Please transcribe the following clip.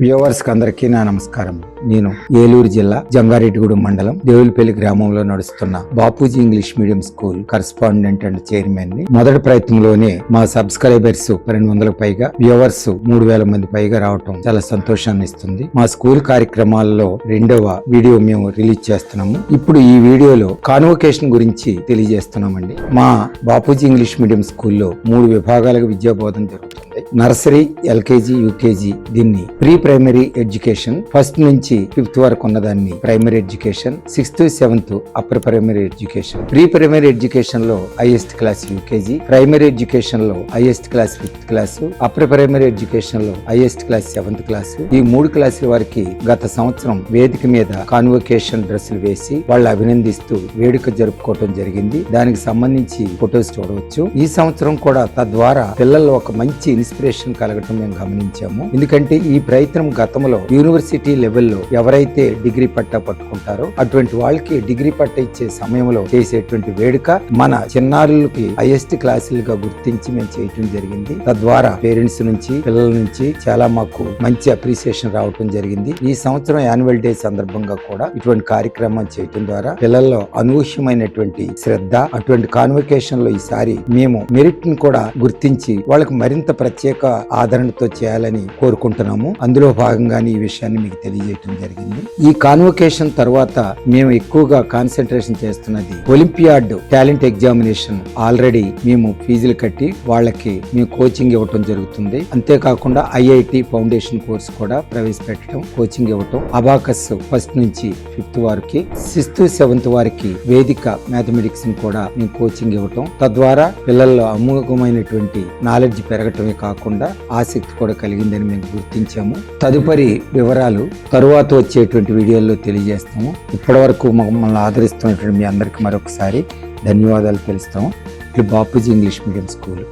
Viewers కి అందరికీ నా నమస్కారం. నేను ఏలూరు జిల్లా జంగారెడ్డిగూడెం మండలం దేవులపల్లి గ్రామంలో నడుస్తున్న Bapuji English medium school correspondent and chairman ని. మొదటి ప్రయత్నంలోనే మా సబ్స్క్రైబర్స్ 1200 పైగా, వ్యూవర్స్ 3000 మంది పైగా రావటం చాలా సంతోషాన్ని ఇస్తుంది. మా స్కూల్ కార్యక్రమాల్లో రెండవ వీడియో మేము రిలీజ్ చేస్తున్నాము. ఇప్పుడు ఈ వీడియోలో కాన్వొకేషన్ గురించి తెలియజేస్తున్నామండి. మా బాపూజీ ఇంగ్లీష్ మీడియం స్కూల్లో 3 విభాగాలుగా విద్యా బోధన జరుగుతుంది. నర్సరీ, ఎల్కేజీ, యూకేజీ దీన్ని ప్రీ ప్రైమరీ ఎడ్యుకేషన్, ఫస్ట్ నుంచి 5th వరకు ఉన్నదాన్ని primary education, 6th, 7th upper primary education. Pre primary education లో highest class UKG, primary education లో highest class 5th class, upper primary education లో హైయెస్ట్ క్లాస్ 7th క్లాస్. ఈ 3 క్లాసుల వారికి గత సంవత్సరం వేదిక మీద కాన్వొకేషన్ డ్రెస్సులు వేసి వాళ్ళు అభినందిస్తూ వేడుక జరుపుకోవడం జరిగింది. దానికి సంబంధించి ఫొటోస్ చూడవచ్చు. ఈ సంవత్సరం కూడా తద్వారా పిల్లల్లో ఒక మంచి ఇన్స్పిరేషన్ కలగటం మేము గమనించాము. ఎందుకంటే ఈ ప్రయత్నం గతంలో యూనివర్సిటీ లెవెల్లో ఎవరైతే డిగ్రీ పట్టా పట్టుకుంటారో అటువంటి వాళ్ళకి డిగ్రీ పట్టా ఇచ్చే సమయంలో చేసేటువంటి వేడుక మన చిన్నారులకి హైయెస్ట్ క్లాసులుగా గుర్తించి మేము చేయటం జరిగింది. తద్వారా పేరెంట్స్ నుంచి, పిల్లల నుంచి చాలా మాకు మంచి అప్రిసియేషన్ రావటం జరిగింది. ఈ సంవత్సరం యాన్యువల్ డే సందర్భంగా కూడా ఇటువంటి కార్యక్రమం చేయటం ద్వారా పిల్లల్లో అనూహ్యమైనటువంటి శ్రద్ధ, అటువంటి కాన్వొకేషన్ లో ఈసారి మేము మెరిట్ ని కూడా గుర్తించి వాళ్ళకి మరింత ప్రత్యేక ఆదరణతో చేయాలని కోరుకుంటున్నాము. అందులో భాగంగానే ఈ విషయాన్ని మీకు తెలియజేయడం జరిగింది. ఈ కాన్వొకేషన్ తర్వాత మేము ఎక్కువగా కాన్సన్ట్రేషన్ చేస్తున్నది ఒలింపియాడ్ టాలెంట్ ఎగ్జామినేషన్. ఆల్రెడీ మేము ఫీజులు కట్టి వాళ్ళకి మేము కోచింగ్ ఇవ్వటం జరుగుతుంది. అంతేకాకుండా ఐఐటి ఫౌండేషన్ కోర్స్ కూడా ప్రవేశపెట్టడం, కోచింగ్ ఇవ్వటం, అబాకస్ ఫస్ట్ నుంచి 5th వారికి, 6th, 7th వారికి వేదిక మ్యాథమెటిక్స్ ని కూడా మేము కోచింగ్ ఇవ్వటం. తద్వారా పిల్లల్లో అమోఘమైనటువంటి నాలెడ్జ్ పెరగటమే కాకుండా ఆసక్తి కూడా కలిగిందని మేము గుర్తించాము. తదుపరి వివరాలు తరువాత వచ్చేటువంటి వీడియోల్లో తెలియజేస్తాము. ఇప్పటి వరకు మమ్మల్ని ఆదరిస్తున్నటువంటి మీ అందరికీ మరొకసారి ధన్యవాదాలు తెలుస్తాము. ఇది బాపూజీ ఇంగ్లీష్ మీడియం స్కూల్.